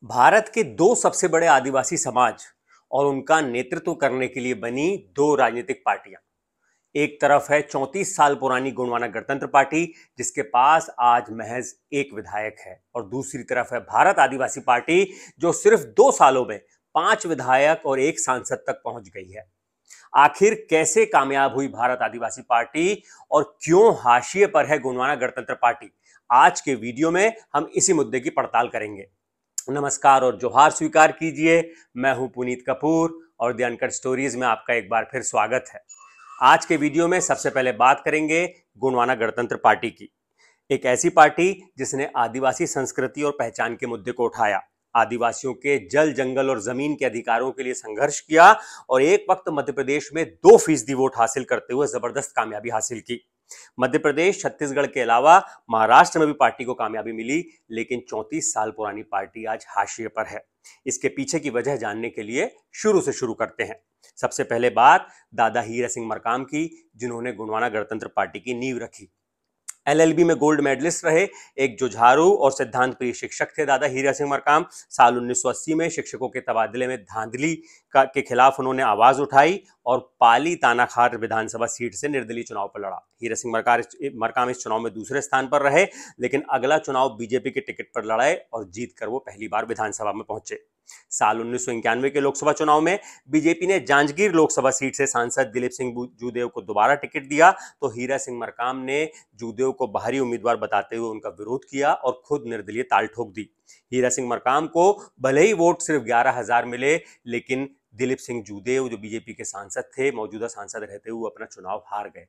भारत के दो सबसे बड़े आदिवासी समाज और उनका नेतृत्व करने के लिए बनी दो राजनीतिक पार्टियां। एक तरफ है 34 साल पुरानी गोंडवाना गणतंत्र पार्टी, जिसके पास आज महज एक विधायक है, और दूसरी तरफ है भारत आदिवासी पार्टी, जो सिर्फ 2 सालों में 5 विधायक और एक सांसद तक पहुंच गई है। आखिर कैसे कामयाब हुई भारत आदिवासी पार्टी और क्यों हाशिए पर है गोंडवाना गणतंत्र पार्टी, आज के वीडियो में हम इसी मुद्दे की पड़ताल करेंगे। नमस्कार और जोहार स्वीकार कीजिए। मैं हूं पुनीत कपूर और द अनकट स्टोरीज में आपका एक बार फिर स्वागत है। आज के वीडियो में सबसे पहले बात करेंगे गोंडवाना गणतंत्र पार्टी की। एक ऐसी पार्टी जिसने आदिवासी संस्कृति और पहचान के मुद्दे को उठाया, आदिवासियों के जल, जंगल और जमीन के अधिकारों के लिए संघर्ष किया और एक वक्त मध्य प्रदेश में 2% वोट हासिल करते हुए जबरदस्त कामयाबी हासिल की। मध्य प्रदेश, छत्तीसगढ़ के अलावा महाराष्ट्र में भी पार्टी को कामयाबी मिली, लेकिन 34 साल पुरानी पार्टी आज हाशिए पर है। इसके पीछे की वजह जानने के लिए शुरू से शुरू करते हैं। सबसे पहले बात दादा हीरा सिंह मरकाम की, जिन्होंने गोंडवाना गणतंत्र पार्टी की नींव रखी। एलएलबी में गोल्ड मेडलिस्ट रहे, एक जुझारू और सिद्धांत प्रिय शिक्षक थे दादा हीरा सिंह मरकाम। साल 1980 में शिक्षकों के तबादले में धांधली के खिलाफ उन्होंने आवाज उठाई और पाली तानाखार विधानसभा सीट से निर्दलीय चुनाव पर लड़ा। हीरा सिंह मरकाम इस चुनाव में दूसरे स्थान पर रहे, लेकिन अगला चुनाव बीजेपी के टिकट पर लड़े और जीतकर वो पहली बार विधानसभा में पहुंचे। साल 1991 के लोकसभा चुनाव में बीजेपी ने जांजगीर लोकसभा सीट से सांसद दिलीप सिंह जूदेव को दोबारा टिकट दिया, तो हीरा सिंह मरकाम ने जूदेव को बाहरी उम्मीदवार बताते हुए उनका विरोध किया और खुद निर्दलीय ताल ठोक दी। हीरा सिंह मरकाम को भले ही वोट सिर्फ 11,000 मिले, लेकिन दिलीप सिंह जूदेव जो बीजेपी के सांसद थे, मौजूदा सांसद रहते हुए अपना चुनाव हार गए।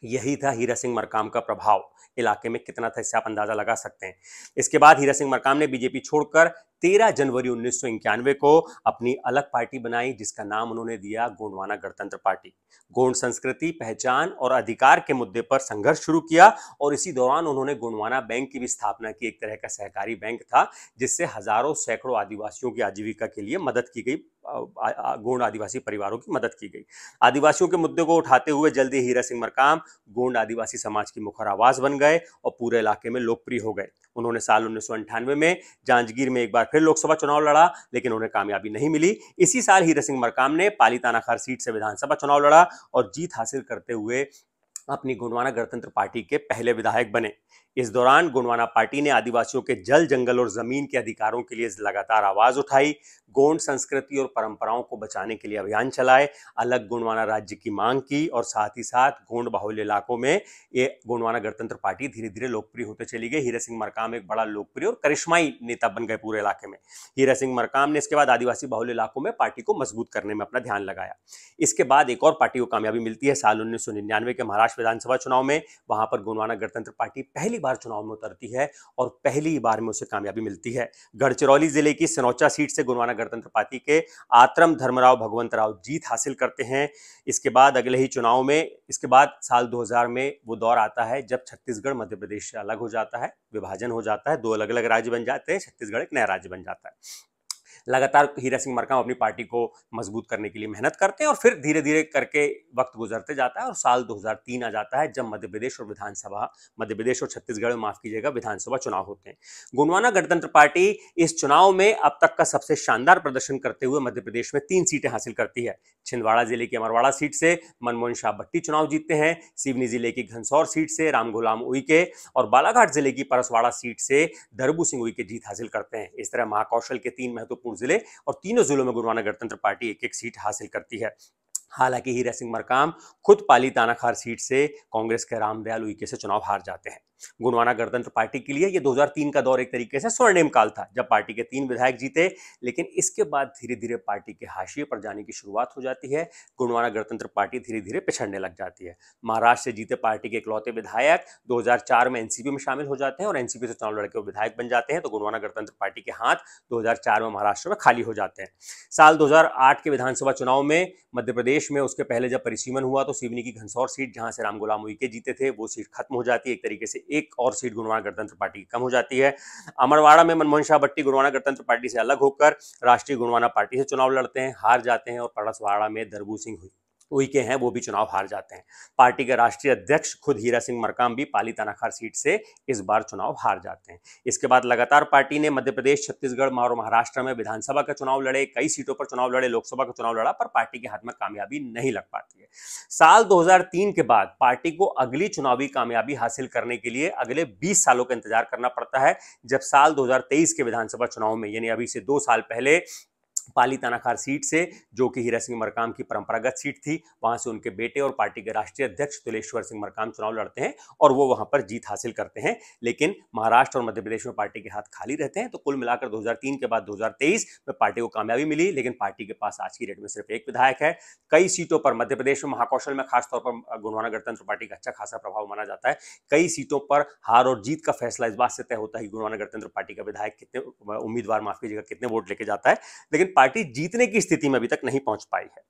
यही था हीरा सिंह मरकाम का प्रभाव इलाके में कितना था, इससे आप अंदाजा लगा सकते हैं। इसके बाद हीरा सिंह मरकाम ने बीजेपी छोड़कर 13 जनवरी 1991 को अपनी अलग पार्टी बनाई, जिसका नाम उन्होंने दिया गोंडवाना गणतंत्र पार्टी। गोंड संस्कृति, पहचान और अधिकार के मुद्दे पर संघर्ष शुरू किया और इसी दौरान उन्होंने गोंडवाना बैंक की भी स्थापना की। एक तरह का सहकारी बैंक था, जिससे हजारों सैकड़ों आदिवासियों की आजीविका के लिए मदद की गई, गोंड आदिवासी परिवारों की मदद की गई। आदिवासियों के मुद्दे को उठाते हुए जल्दी हीरा सिंह मरकाम गोंड आदिवासी समाज की मुखर आवाज बन गए और पूरे इलाके में लोकप्रिय हो गए। उन्होंने साल 1998 में जांजगीर में एक बार फिर लोकसभा चुनाव लड़ा, लेकिन उन्हें कामयाबी नहीं मिली। इसी साल हीरा सिंह मरकाम ने पाली तानाखार सीट से विधानसभा चुनाव लड़ा और जीत हासिल करते हुए अपनी गोंडवाना गणतंत्र पार्टी के पहले विधायक बने। इस दौरान गोंडवाना पार्टी ने आदिवासियों के जल, जंगल और जमीन के अधिकारों के लिए लगातार आवाज उठाई, गोंड संस्कृति और परंपराओं को बचाने के लिए अभियान चलाए, अलग गोंडवाना राज्य की मांग की और साथ ही साथ गोंड बाहुल्य इलाकों में ये गोंडवाना गणतंत्र पार्टी धीरे धीरे लोकप्रिय होते चली गई। हीरा सिंह मरकाम एक बड़ा लोकप्रिय और करिश्माई नेता बन गए पूरे इलाके में। हीरा सिंह मरकाम ने इसके बाद आदिवासी बाहुल्य इलाकों में पार्टी को मजबूत करने में अपना ध्यान लगाया। इसके बाद एक और पार्टी को कामयाबी मिलती है साल 1999 के महाराष्ट्र विधानसभा चुनाव में। वहां पर गोंडवाना गणतंत्र पार्टी पहली बार चुनाव में उतरती है और पहली बार में उसे कामयाबी मिलती है। गढ़चिरौली जिले की सिनौचा सीट से गोंडवाना गणतंत्र पार्टी के आत्रम धर्मराव भगवंतराव जीत हासिल करते हैं। इसके बाद अगले ही चुनाव में, इसके बाद साल 2000 में वो दौर आता है जब छत्तीसगढ़ मध्य प्रदेश से अलग हो जाता है, विभाजन हो जाता है, दो अलग अलग राज्य बन जाते हैं, छत्तीसगढ़ एक नया राज्य बन जाता है। लगातार हीरा सिंह मरकाम अपनी पार्टी को मजबूत करने के लिए मेहनत करते हैं और फिर धीरे धीरे करके वक्त गुजरते जाता है और साल 2003 आ जाता है, जब मध्य प्रदेश और छत्तीसगढ़ में, माफ कीजिएगा, विधानसभा चुनाव होते हैं। गोंडवाना गणतंत्र पार्टी इस चुनाव में अब तक का सबसे शानदार प्रदर्शन करते हुए मध्य प्रदेश में 3 सीटें हासिल करती है। छिंदवाड़ा जिले की अमरवाड़ा सीट से मनमोहन शाह भट्टी चुनाव जीतते हैं, सिवनी जिले की घनसौर सीट से रामगुलाम उइके और बालाघाट जिले की परसवाड़ा सीट से दरबू सिंह उइके जीत हासिल करते हैं। इस तरह महाकौशल के 3 महत्वपूर्ण जिले और तीनों जिलों में गोंडवाना गणतंत्र पार्टी एक एक सीट हासिल करती है। हालांकि हीरा सिंह मरकाम खुद पाली तानाखार सीट से कांग्रेस के रामदयाल उइके से चुनाव हार जाते हैं। गोंडवाना गणतंत्र पार्टी के लिए यह 2003 का दौर एक तरीके से स्वर्णिम काल था, जब पार्टी के 3 विधायक जीते, लेकिन इसके बाद धीरे धीरे पार्टी के हाशिए पर जाने की शुरुआत हो जाती है। गोंडवाना गणतंत्र पार्टी धीरे धीरे पिछड़ने लग जाती है। महाराष्ट्र से जीते पार्टी के इकलौते विधायक 2004 में एनसीपी में शामिल हो जाते हैं और एनसीपी से चुनाव लड़के वो विधायक बन जाते हैं, तो गोंडवाना गणतंत्र पार्टी के हाथ 2004 में महाराष्ट्र में खाली हो जाते हैं। साल 2008 के विधानसभा चुनाव में मध्य प्रदेश में उसके पहले जब परिसीमन हुआ, तो सिवनी की घनसौर सीट, जहां से रामगुलाम उइके जीते थे, वो सीट खत्म हो जाती है। एक तरीके से एक और सीट गोंडवाना गणतंत्र पार्टी की कम हो जाती है। अमरवाड़ा में मनमोहन शाह भट्टी गोंडवाना गणतंत्र पार्टी से अलग होकर राष्ट्रीय गोंडवाना पार्टी से चुनाव लड़ते हैं, हार जाते हैं और परसवाड़ा में दरबू सिंह वही के हैं वो भी चुनाव हार जाते हैं। पार्टी के राष्ट्रीय अध्यक्ष खुद हीरा सिंह मरकाम भी पाली तानाखार सीट से इस बार चुनाव हार जाते हैं। इसके बाद लगातार पार्टी ने मध्य प्रदेश, छत्तीसगढ़ और महाराष्ट्र में विधानसभा का चुनाव लड़े, कई सीटों पर चुनाव लड़े, लोकसभा का चुनाव लड़ा, पर पार्टी के हाथ में कामयाबी नहीं लग पाती है। साल 2003 के बाद पार्टी को अगली चुनावी कामयाबी हासिल करने के लिए अगले 20 सालों का इंतजार करना पड़ता है, जब साल 2023 के विधानसभा चुनाव में, यानी अभी से 2 साल पहले, पाली तानाखार सीट से, जो कि हीरा सिंह मरकाम की परंपरागत सीट थी, वहां से उनके बेटे और पार्टी के राष्ट्रीय अध्यक्ष तुलेश्वर सिंह मरकाम चुनाव लड़ते हैं और वो वहां पर जीत हासिल करते हैं। लेकिन महाराष्ट्र और मध्य प्रदेश में पार्टी के हाथ खाली रहते हैं। तो कुल मिलाकर 2003 के बाद 2023 में पार्टी को कामयाबी मिली, लेकिन पार्टी के पास आज की डेट में सिर्फ एक विधायक है। कई सीटों पर मध्य प्रदेश में, महाकौशल में खासतौर पर गोंडवाना गणतंत्र पार्टी का अच्छा खासा प्रभाव माना जाता है। कई सीटों पर हार और जीत का फैसला इस बात से तय होता है कि गोंडवाना गणतंत्र पार्टी का विधायक कितने, उम्मीदवार माफ कीजिएगा, कितने वोट लेके जाता है। लेकिन पार्टी जीतने की स्थिति में अभी तक नहीं पहुंच पाई है।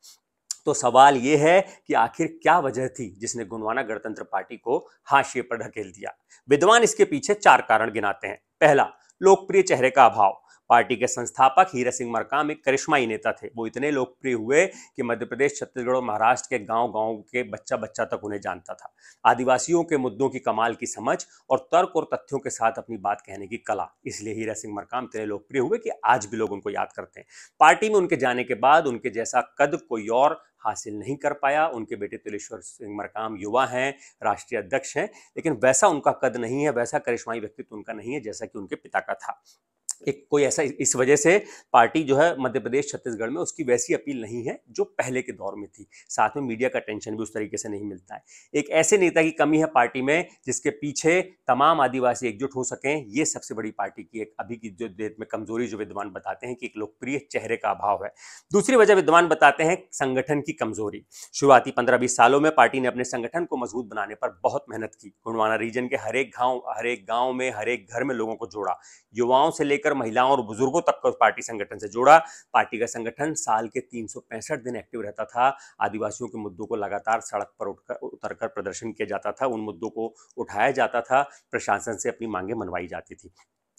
तो सवाल यह है कि आखिर क्या वजह थी जिसने गोंडवाना गणतंत्र पार्टी को हाशिए पर ढकेल दिया। विद्वान इसके पीछे 4 कारण गिनाते हैं। पहला, लोकप्रिय चेहरे का अभाव। पार्टी के संस्थापक हीरा सिंह मरकाम एक करिश्माई नेता थे। वो इतने लोकप्रिय हुए कि मध्य प्रदेश, छत्तीसगढ़ और महाराष्ट्र के गांव-गांव के बच्चा बच्चा तक उन्हें जानता था। आदिवासियों के मुद्दों की कमाल की समझ और तर्क और तथ्यों के साथ अपनी बात कहने की कला, इसलिए हीरा सिंह मरकाम इतने लोकप्रिय हुए कि आज भी लोग उनको याद करते हैं। पार्टी में उनके जाने के बाद उनके जैसा कद कोई और हासिल नहीं कर पाया। उनके बेटे तुलेश्वर सिंह मरकाम युवा हैं, राष्ट्रीय अध्यक्ष हैं, लेकिन वैसा उनका कद नहीं है, वैसा करिश्माई व्यक्तित्व उनका नहीं है जैसा कि उनके पिता का था। एक कोई ऐसा, इस वजह से पार्टी जो है मध्य प्रदेश, छत्तीसगढ़ में उसकी वैसी अपील नहीं है जो पहले के दौर में थी। साथ में मीडिया का टेंशन भी उस तरीके से नहीं मिलता है। एक ऐसे नेता की कमी है पार्टी में जिसके पीछे तमाम आदिवासी एकजुट हो सकें। ये सबसे बड़ी पार्टी की एक अभी की जो डेट में कमजोरी जो विद्वान बताते हैं कि एक लोकप्रिय चेहरे का अभाव है। दूसरी वजह विद्वान बताते हैं संगठन की कमजोरी। शुरुआती 15-20 सालों में पार्टी ने अपने संगठन को मजबूत बनाने पर बहुत मेहनत की। गोंडवाना रीजन के हर एक गांव में, हर एक घर में लोगों को जोड़ा। युवाओं से लेकर महिलाओं और बुजुर्गों तक को पार्टी संगठन से जोड़ा। पार्टी का संगठन साल के 365 दिन एक्टिव रहता था। आदिवासियों के मुद्दों को लगातार सड़क पर उतरकर प्रदर्शन किया जाता था, उन मुद्दों को उठाया जाता था, प्रशासन से अपनी मांगें मनवाई जाती थी।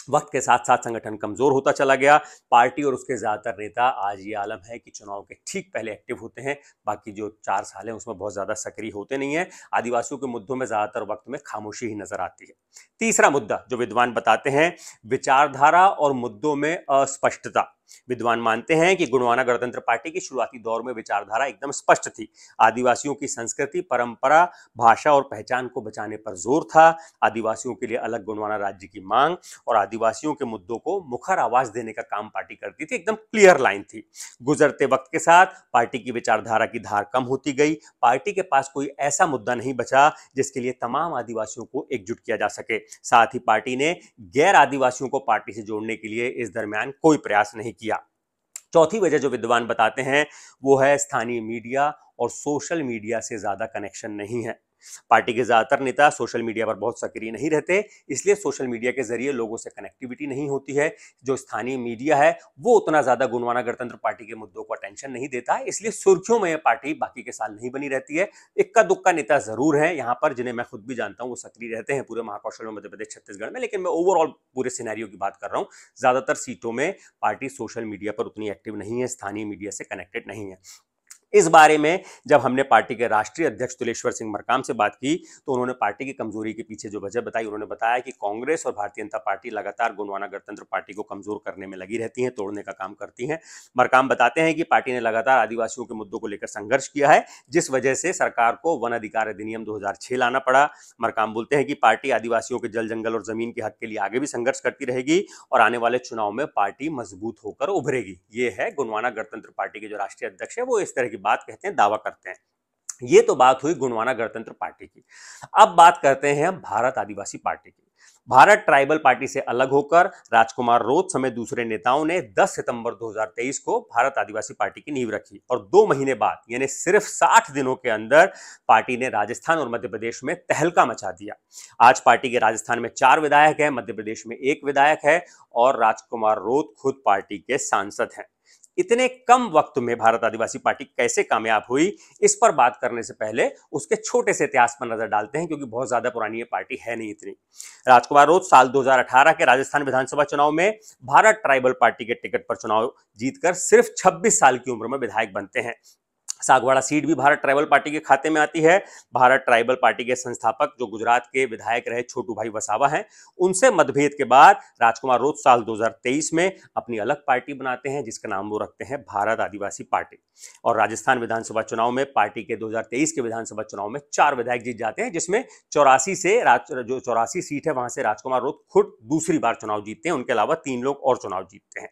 वक्त के साथ साथ संगठन कमजोर होता चला गया। पार्टी और उसके ज्यादातर नेता आज ये आलम है कि चुनाव के ठीक पहले एक्टिव होते हैं, बाकी जो 4 साल है उसमें बहुत ज्यादा सक्रिय होते नहीं है। आदिवासियों के मुद्दों में ज्यादातर वक्त में खामोशी ही नजर आती है। तीसरा मुद्दा जो विद्वान बताते हैं, विचारधारा और मुद्दों में अस्पष्टता। विद्वान मानते हैं कि गोंडवाना गणतंत्र पार्टी की शुरुआती दौर में विचारधारा एकदम स्पष्ट थी। आदिवासियों की संस्कृति, परंपरा, भाषा और पहचान को बचाने पर जोर था। आदिवासियों के लिए अलग गोंडवाना राज्य की मांग और आदिवासियों के मुद्दों को मुखर आवाज देने का काम पार्टी करती थी। एकदम क्लियर लाइन थी। गुजरते वक्त के साथ पार्टी की विचारधारा की धार कम होती गई। पार्टी के पास कोई ऐसा मुद्दा नहीं बचा जिसके लिए तमाम आदिवासियों को एकजुट किया जा सके। साथ ही पार्टी ने गैर आदिवासियों को पार्टी से जोड़ने के लिए इस दरमियान कोई प्रयास नहीं किया। चौथी वजह जो विद्वान बताते हैं वो है स्थानीय मीडिया और सोशल मीडिया से ज्यादा कनेक्शन नहीं है। पार्टी के ज्यादातर नेता सोशल मीडिया पर बहुत सक्रिय नहीं रहते, इसलिए सोशल मीडिया के जरिए लोगों से कनेक्टिविटी नहीं होती है। जो स्थानीय मीडिया है वो उतना ज्यादा गोंडवाना गणतंत्र पार्टी के मुद्दों को अटेंशन नहीं देता है, इसलिए सुर्खियों में यह पार्टी बाकी के साल नहीं बनी रहती है। इक्का दुक्का नेता जरूर है यहाँ पर जिन्हें मैं खुद भी जानता हूँ, वो सक्रिय रहते हैं पूरे महाकौशल में, मध्य प्रदेश, छत्तीसगढ़ में, लेकिन मैं ओवरऑल पूरे सिनेरियो की बात कर रहा हूँ। ज्यादातर सीटों में पार्टी सोशल मीडिया पर उतनी एक्टिव नहीं है, स्थानीय मीडिया से कनेक्टेड नहीं है। इस बारे में जब हमने पार्टी के राष्ट्रीय अध्यक्ष तुलेश्वर सिंह मरकाम से बात की तो उन्होंने पार्टी की कमजोरी के पीछे जो वजह बताई, उन्होंने बताया कि कांग्रेस और भारतीय जनता पार्टी लगातार गोंडवाना गणतंत्र पार्टी को कमजोर करने में लगी रहती हैं, तोड़ने का काम करती हैं। मरकाम बताते हैं कि पार्टी ने लगातार आदिवासियों के मुद्दों को लेकर संघर्ष किया है, जिस वजह से सरकार को वन अधिकार अधिनियम 2006 लाना पड़ा। मरकाम बोलते हैं कि पार्टी आदिवासियों के जल, जंगल और जमीन के हक के लिए आगे भी संघर्ष करती रहेगी और आने वाले चुनाव में पार्टी मजबूत होकर उभरेगी। ये है गोंडवाना गणतंत्र पार्टी के जो राष्ट्रीय अध्यक्ष है, वो इस तरह की बात कहते हैं, दावा करते हैं। ये तो बात हुई गोंडवाना गणतंत्र पार्टी की। अब बात करते हैं हम भारत आदिवासी पार्टी की। भारत ट्राइबल पार्टी से अलग होकर राजकुमार रोत समेत दूसरे नेताओं ने 10 सितंबर 2023 को भारत आदिवासी पार्टी की नींव रखी और 2 महीने बाद, यानी सिर्फ 60 दिनों के अंदर, पार्टी ने राजस्थान और मध्य प्रदेश में तहलका मचा दिया। आज पार्टी के राजस्थान में 4 विधायक हैं, मध्य प्रदेश में 1 विधायक है और राजकुमार रोत खुद पार्टी के सांसद हैं। इतने कम वक्त में भारत आदिवासी पार्टी कैसे कामयाब हुई, इस पर बात करने से पहले उसके छोटे से इतिहास पर नजर डालते हैं, क्योंकि बहुत ज्यादा पुरानी ये पार्टी है नहीं इतनी। राजकुमार रोत साल 2018 के राजस्थान विधानसभा चुनाव में भारत ट्राइबल पार्टी के टिकट पर चुनाव जीतकर सिर्फ 26 साल की उम्र में विधायक बनते हैं। सागवाड़ा सीट भी भारत ट्राइबल पार्टी के खाते में आती है। भारत ट्राइबल पार्टी के संस्थापक जो गुजरात के विधायक रहे छोटू भाई वसावा हैं, उनसे मतभेद के बाद राजकुमार रोत साल 2023 में अपनी अलग पार्टी बनाते हैं जिसका नाम वो रखते हैं भारत आदिवासी पार्टी। और राजस्थान विधानसभा चुनाव में पार्टी के 2023 के विधानसभा चुनाव में 4 विधायक जीत जाते हैं, जिसमें 84 से जो 84 सीट है वहां से राजकुमार रोत खुद दूसरी बार चुनाव जीतते हैं। उनके अलावा 3 लोग और चुनाव जीतते हैं।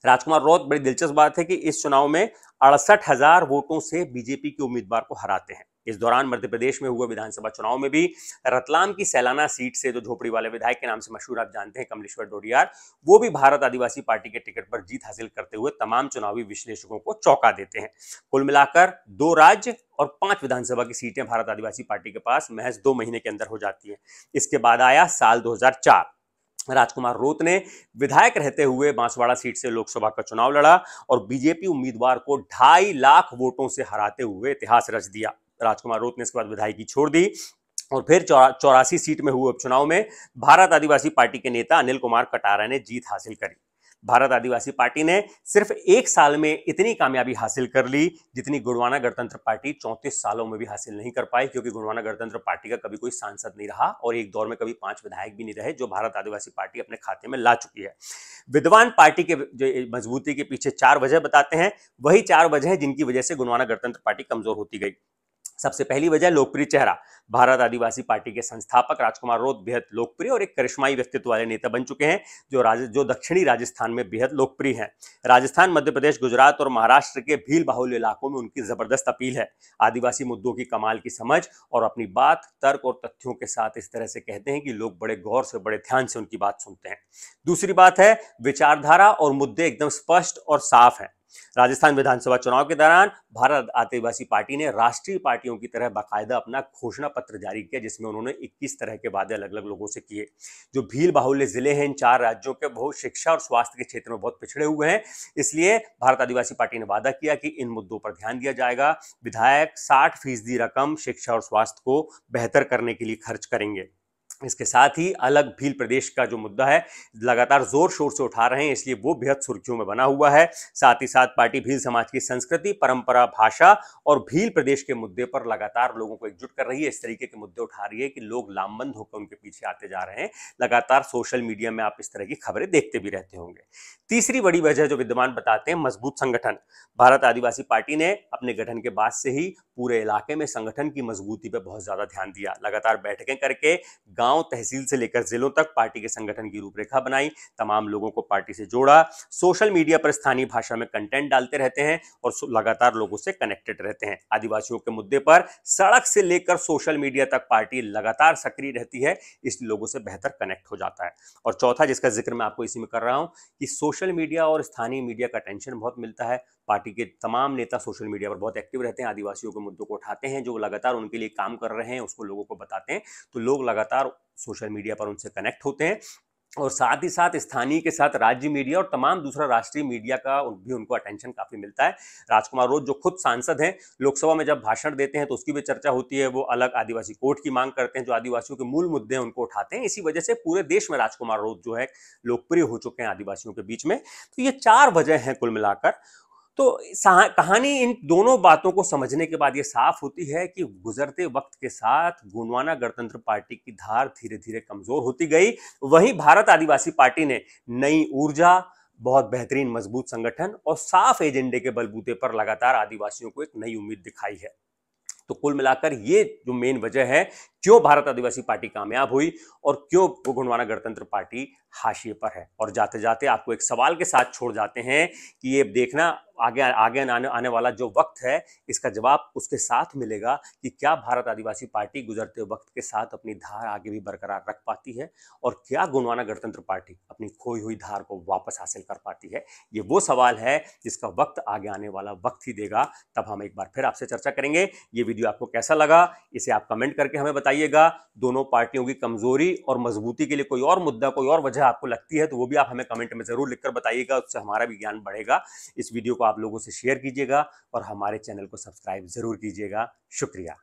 राजकुमार रोत, बड़ी दिलचस्प बात है कि इस चुनाव में 68,000 वोटों से बीजेपी के उम्मीदवार को हराते हैं। इस दौरान मध्य प्रदेश में हुए विधानसभा चुनाव में भी रतलाम की सैलाना सीट से जो झोपड़ी वाले विधायक के नाम से मशहूर आप जानते हैं कमलेश्वर डोडियार, वो भी भारत आदिवासी पार्टी के टिकट पर जीत हासिल करते हुए तमाम चुनावी विश्लेषकों को चौंका देते हैं। कुल मिलाकर 2 राज्य और 5 विधानसभा की सीटें भारत आदिवासी पार्टी के पास महज 2 महीने के अंदर हो जाती है। इसके बाद आया साल 2004। राजकुमार रोत ने विधायक रहते हुए बांसवाड़ा सीट से लोकसभा का चुनाव लड़ा और बीजेपी उम्मीदवार को 2.5 लाख वोटों से हराते हुए इतिहास रच दिया। राजकुमार रोत ने इसके बाद विधायकी छोड़ दी और फिर 84 सीट में हुए उपचुनाव में भारत आदिवासी पार्टी के नेता अनिल कुमार कटारा ने जीत हासिल करी। भारत आदिवासी पार्टी ने सिर्फ 1 साल में इतनी कामयाबी हासिल कर ली जितनी गोंडवाना गणतंत्र पार्टी 34 सालों में भी हासिल नहीं कर पाई, क्योंकि गोंडवाना गणतंत्र पार्टी का कभी कोई सांसद नहीं रहा और एक दौर में कभी 5 विधायक भी नहीं रहे, जो भारत आदिवासी पार्टी अपने खाते में ला चुकी है। विद्वान पार्टी के जो मजबूती के पीछे 4 वजह बताते हैं, वही 4 वजह हैं जिनकी वजह से गोंडवाना गणतंत्र पार्टी कमजोर होती गई। सबसे पहली वजह लोकप्रिय चेहरा। भारत आदिवासी पार्टी के संस्थापक राजकुमार रोत बेहद लोकप्रिय और एक करिश्माई व्यक्तित्व वाले नेता बन चुके हैं, जो दक्षिणी राजस्थान में बेहद लोकप्रिय हैं। राजस्थान, मध्य प्रदेश, गुजरात और महाराष्ट्र के भील बाहुल्य इलाकों में उनकी जबरदस्त अपील है। आदिवासी मुद्दों की कमाल की समझ और अपनी बात तर्क और तथ्यों के साथ इस तरह से कहते हैं कि लोग बड़े गौर से, बड़े ध्यान से उनकी बात सुनते हैं। दूसरी बात है विचारधारा और मुद्दे एकदम स्पष्ट और साफ हैं। राजस्थान विधानसभा चुनाव के दौरान भारत आदिवासी पार्टी ने राष्ट्रीय पार्टियों की तरह बाकायदा अपना घोषणा पत्र जारी किया, जिसमें उन्होंने 21 तरह के वादे अलग अलग लोगों से किए। जो भील बाहुल्य जिले हैं इन 4 राज्यों के बहुत शिक्षा और स्वास्थ्य के क्षेत्र में बहुत पिछड़े हुए हैं, इसलिए भारत आदिवासी पार्टी ने वादा किया कि इन मुद्दों पर ध्यान दिया जाएगा। विधायक 60% रकम शिक्षा और स्वास्थ्य को बेहतर करने के लिए खर्च करेंगे। इसके साथ ही अलग भील प्रदेश का जो मुद्दा है लगातार जोर शोर से उठा रहे हैं, इसलिए वो बेहद सुर्खियों में बना हुआ है। साथ ही साथ पार्टी भील समाज की संस्कृति, परंपरा, भाषा और भील प्रदेश के मुद्दे पर लगातार लोगों को एकजुट कर रही है। इस तरीके के मुद्दे उठा रही है कि लोग लामबंद होकर उनके पीछे आते जा रहे हैं। लगातार सोशल मीडिया में आप इस तरह की खबरें देखते भी रहते होंगे। तीसरी बड़ी वजह जो विद्वान बताते हैं, मजबूत संगठन। भारत आदिवासी पार्टी ने अपने गठन के बाद से ही पूरे इलाके में संगठन की मजबूती पर बहुत ज्यादा ध्यान दिया। लगातार बैठकें करके गांव, तहसील से लेकर जिलों तक पार्टी के संगठन की रूपरेखा बनाई, तमाम लोगों को पार्टी से जोड़ा। सोशल मीडिया पर स्थानीय भाषा में कंटेंट डालते रहते हैं और लगातार लोगों से कनेक्टेड रहते हैं। आदिवासियों के मुद्दे पर सड़क से लेकर सोशल मीडिया तक पार्टी लगातार सक्रिय रहती है, इसलिए लोगों से बेहतर कनेक्ट हो जाता है। और चौथा, जिसका जिक्र मैं आपको इसी में कर रहा हूं, कि सोशल मीडिया और स्थानीय मीडिया का टेंशन बहुत मिलता है। पार्टी के तमाम नेता सोशल मीडिया पर बहुत एक्टिव रहते हैं, आदिवासियों के मुद्दों को उठाते हैं, जो लगातार उनके लिए काम कर रहे हैं उसको लोगों को बताते हैं, तो लोग लगातार सोशल मीडिया पर उनसे कनेक्ट होते हैं। और साथ ही साथ स्थानीय के साथ राज्य मीडिया और तमाम दूसरा राष्ट्रीय मीडिया का भी उनको अटेंशन काफी मिलता है। राजकुमार रोत जो खुद सांसद हैं, लोकसभा में जब भाषण देते हैं तो उसकी भी चर्चा होती है। वो अलग आदिवासी कोर्ट की मांग करते हैं, जो आदिवासियों के मूल मुद्दे हैं उनको उठाते हैं। इसी वजह से पूरे देश में राजकुमार रोत जो है लोकप्रिय हो चुके हैं आदिवासियों के बीच में। तो ये 4 वजह हैं कुल मिलाकर। तो कहानी इन दोनों बातों को समझने के बाद ये साफ होती है कि गुजरते वक्त के साथ गोंडवाना गणतंत्र पार्टी की धार धीरे धीरे कमजोर होती गई। वहीं भारत आदिवासी पार्टी ने नई ऊर्जा, बहुत बेहतरीन मजबूत संगठन और साफ एजेंडे के बलबूते पर लगातार आदिवासियों को एक नई उम्मीद दिखाई है। तो कुल मिलाकर ये जो मेन वजह है क्यों भारत आदिवासी पार्टी कामयाब हुई और क्यों वो गोंडवाना गणतंत्र पार्टी हाशिए पर है। और जाते जाते आपको एक सवाल के साथ छोड़ जाते हैं कि ये देखना आगे आने वाला जो वक्त है, इसका जवाब उसके साथ मिलेगा कि क्या भारत आदिवासी पार्टी गुजरते वक्त के साथ अपनी धार आगे भी बरकरार रख पाती है और क्या गोंडवाना गणतंत्र पार्टी अपनी खोई हुई धार को वापस हासिल कर पाती है। ये वो सवाल है जिसका वक्त आगे आने वाला वक्त ही देगा। तब हम एक बार फिर आपसे चर्चा करेंगे। ये वीडियो आपको कैसा लगा इसे आप कमेंट करके हमें बताइएगा। दोनों पार्टियों की कमजोरी और मजबूती के लिए कोई और मुद्दा, कोई और वजह आपको लगती है तो वो भी आप हमें कमेंट में जरूर लिखकर बताइएगा, उससे हमारा भी ज्ञान बढ़ेगा। इस वीडियो को आप लोगों से शेयर कीजिएगा और हमारे चैनल को सब्सक्राइब जरूर कीजिएगा। शुक्रिया।